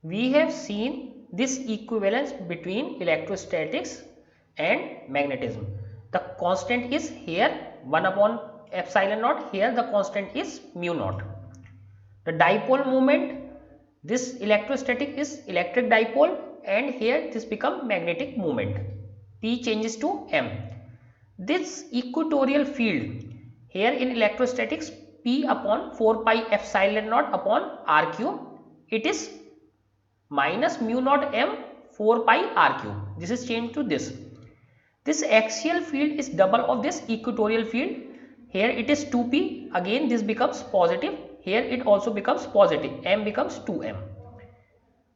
we have seen this equivalence between electrostatics and magnetism. The constant is here 1 upon epsilon naught, here the constant is mu naught. The dipole moment, this electrostatic is electric dipole, and here this become magnetic moment. P changes to M. This equatorial field here in electrostatics, P upon 4 pi epsilon naught upon r cube, it is minus mu naught M 4 pi r cube. This is changed to this. This axial field is double of this equatorial field. Here it is 2p, again this becomes positive, here it also becomes positive, M becomes 2m.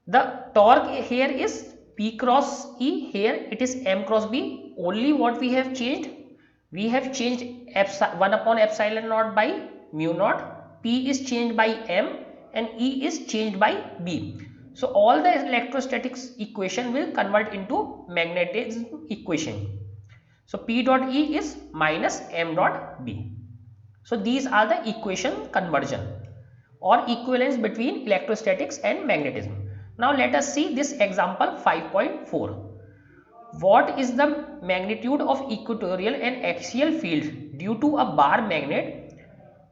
The torque here is P cross E, here it is M cross B. Only what we have changed, we have changed 1 upon epsilon naught by mu naught, P is changed by M and E is changed by B. So all the electrostatics equation will convert into magnetism equation. So P dot E is minus M dot B. So these are the equation conversion or equivalence between electrostatics and magnetism. Now let us see this example 5.4. What is the magnitude of equatorial and axial field due to a bar magnet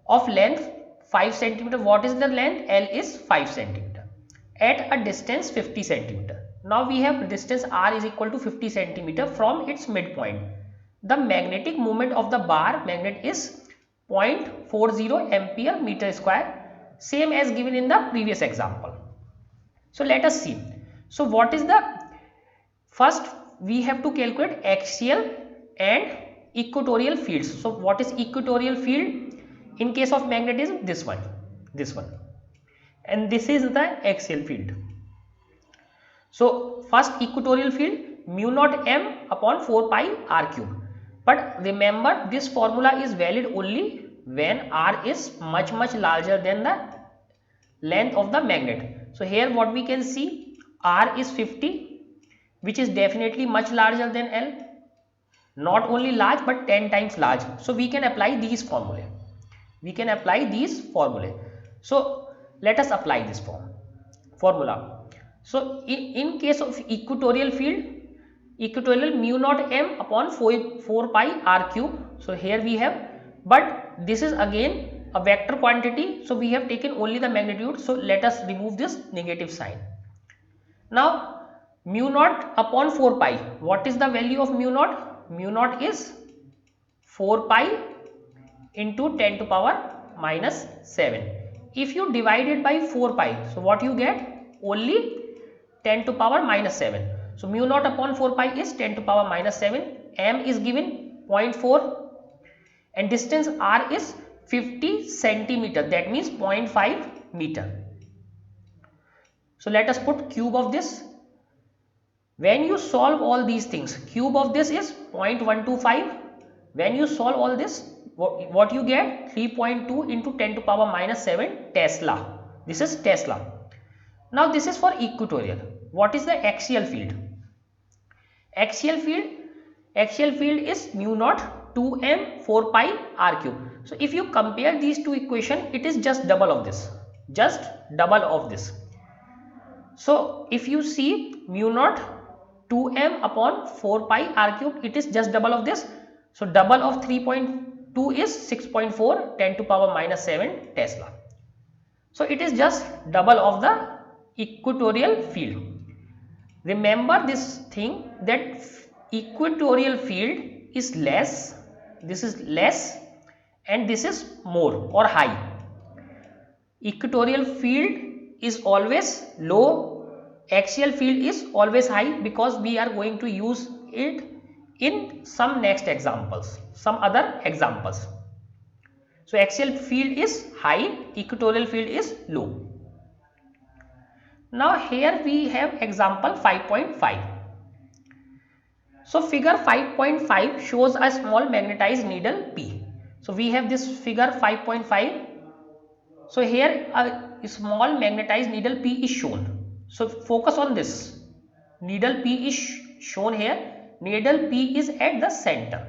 of length 5 cm? What is the length? L is 5 cm at a distance 50 cm. Now we have distance r is equal to 50 cm from its midpoint. The magnetic moment of the bar magnet is 0.40 ampere meter square, same as given in the previous example. So let us see. So what is the first, we have to calculate axial and equatorial fields. So what is equatorial field in case of magnetism? This one, and this is the axial field. So first equatorial field mu naught M upon 4 pi r cube. But remember, this formula is valid only when r is much larger than the length of the magnet. So here what we can see, r is 50, which is definitely much larger than L. Not only large but 10 times large. So we can apply these formulae. So let us apply this formula. So in case of equatorial field, equatorial mu naught M upon 4 pi r cube. So here we have, but this is again a vector quantity, so we have taken only the magnitude. So let us remove this negative sign. Now mu naught upon 4 pi, what is the value of mu naught? Mu naught is 4 pi into 10 to power minus 7. If you divide it by 4 pi, so what you get? Only 10 to power minus 7. So mu naught upon 4 pi is 10 to power minus 7. M is given 0.4 and distance r is 50 centimeter, that means 0.5 meter. So let us put cube of this. When you solve all these things, cube of this is 0.125. When you solve all this, what you get? 3.2 into 10 to power minus 7 Tesla. This is Tesla. Now this is for equatorial. What is the axial field? Axial field is mu naught 2m 4 pi r cube. So if you compare these two equations, it is just double of this. So if you see mu naught 2m upon 4 pi r cube, it is just double of this. So double of 3.2 is 6.4 10 to power minus 7 Tesla. So it is just double of the equatorial field. Remember this thing, that equatorial field is less, this is less, and this is more or high. Equatorial field is always low, axial field is always high, because we are going to use it in some other examples. So axial field is high, equatorial field is low. Now here we have example 5.5. So figure 5.5 shows a small magnetized needle P. So we have this figure 5.5. So here a small magnetized needle P is shown. So focus on this. Needle P is shown here. Needle P is at the center.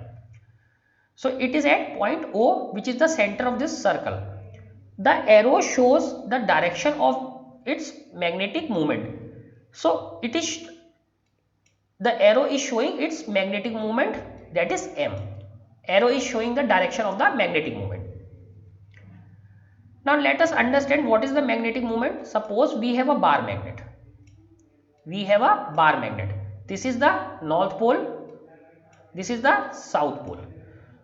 So it is at point O, which is the center of this circle. The arrow shows the direction of its magnetic moment. So it is, the arrow is showing its magnetic moment, that is M. Arrow is showing the direction of the magnetic moment. Now let us understand what is the magnetic moment. Suppose we have a bar magnet. We have a bar magnet. This is the north pole, this is the south pole.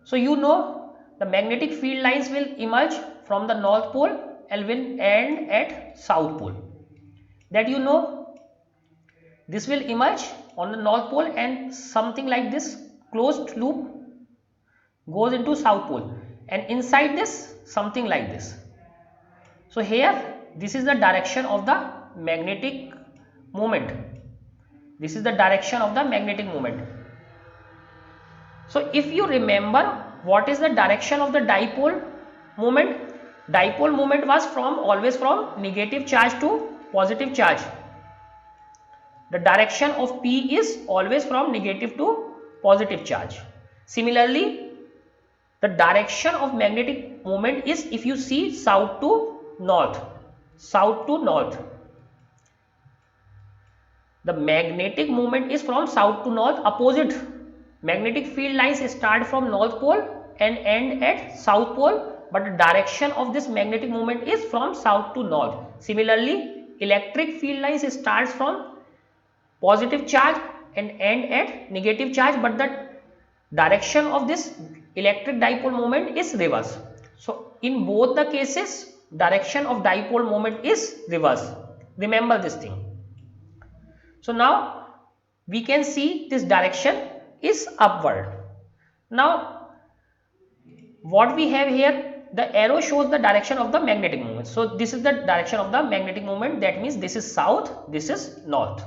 So you know the magnetic field lines will emerge from the north pole and will end at south pole. That you know, this will emerge on the north pole and something like this closed loop goes into south pole, and inside this something like this. So here this is the direction of the magnetic moment. This is the direction of the magnetic moment. So if you remember, what is the direction of the dipole moment? Dipole moment was always from negative charge to positive charge. The direction of P is always from negative to positive charge. Similarly, the direction of magnetic moment is, if you see, south to north. South to north. The magnetic moment is from south to north, opposite. Magnetic field lines start from north pole and end at south pole, but the direction of this magnetic moment is from south to north. Similarly, electric field lines starts from positive charge and end at negative charge, but the direction of this electric dipole moment is reverse. So in both the cases, direction of dipole moment is reverse. Remember this thing. So now we can see this direction is upward. Now what we have here, the arrow shows the direction of the magnetic moment. So this is the direction of the magnetic moment, that means this is south, this is north.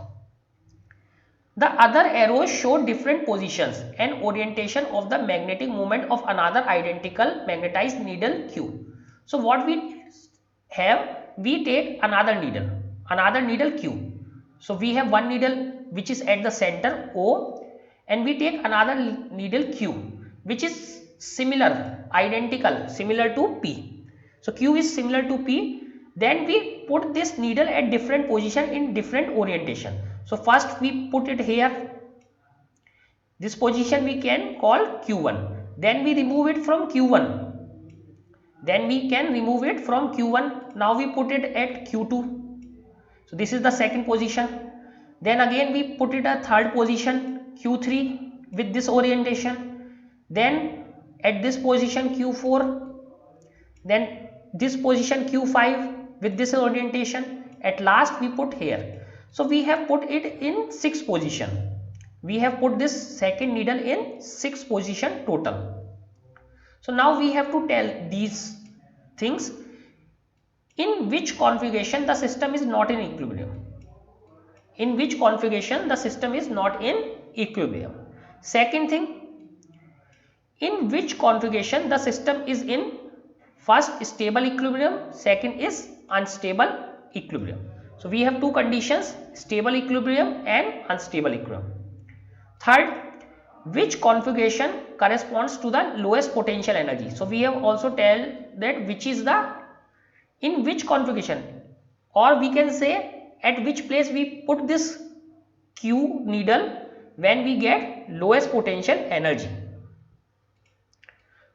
The other arrows show different positions and orientation of the magnetic moment of another identical magnetized needle Q. So what we have, we take another needle Q. So we have one needle which is at the center O, and we take another needle Q which is identical, similar to P. So Q is similar to P. Then we put this needle at different position in different orientation. So first we put it here. This position we can call Q1. Then we remove it from Q1. Then we can remove it from Q1. Now we put it at Q2. So this is the second position. Then again we put it a third position, Q3, with this orientation. Then at this position Q4. Then this position Q5 with this orientation. At last we put here. So we have put it in 6th position. We have put this second needle in 6th position total. So now we have to tell these things. In which configuration the system is not in equilibrium? In which configuration the system is not in equilibrium? Second thing, in which configuration the system is in first stable equilibrium, second is unstable equilibrium. So we have two conditions, stable equilibrium and unstable equilibrium. Third, which configuration corresponds to the lowest potential energy? So we have also tell that which is the, in which configuration, or we can say at which place we put this Q needle when we get lowest potential energy.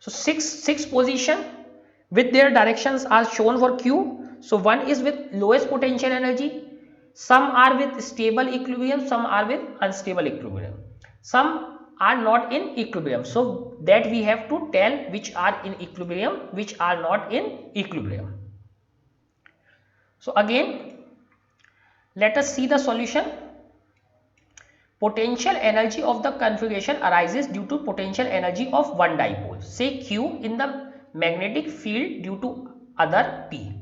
So six position with their directions are shown for Q. So one is with lowest potential energy, some are with stable equilibrium, some are with unstable equilibrium, some are not in equilibrium. So that we have to tell which are in equilibrium, which are not in equilibrium. So again, let us see the solution. Potential energy of the configuration arises due to potential energy of one dipole, say Q, in the magnetic field due to other P.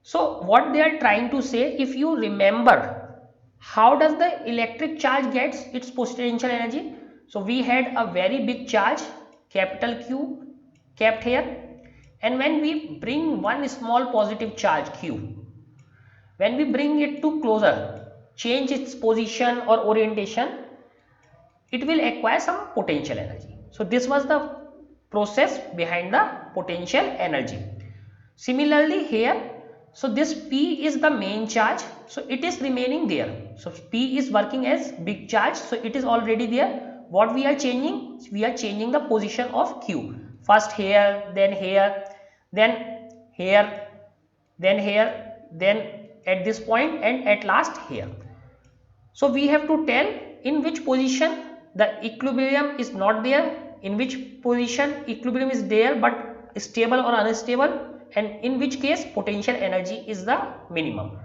So what they are trying to say, if you remember, how does the electric charge gets its potential energy? So we had a very big charge, capital Q, kept here, and when we bring one small positive charge Q, when we bring it to closer, change its position or orientation, it will acquire some potential energy. So this was the process behind the potential energy. Similarly here, So this P is the main charge, so it is remaining there. So P is working as big charge, so it is already there. What we are changing? We are changing the position of Q. First here, then here, then here, then here, then at this point, and at last here. So we have to tell in which position the equilibrium is not there, in which position equilibrium is there but stable or unstable, and in which case potential energy is the minimum.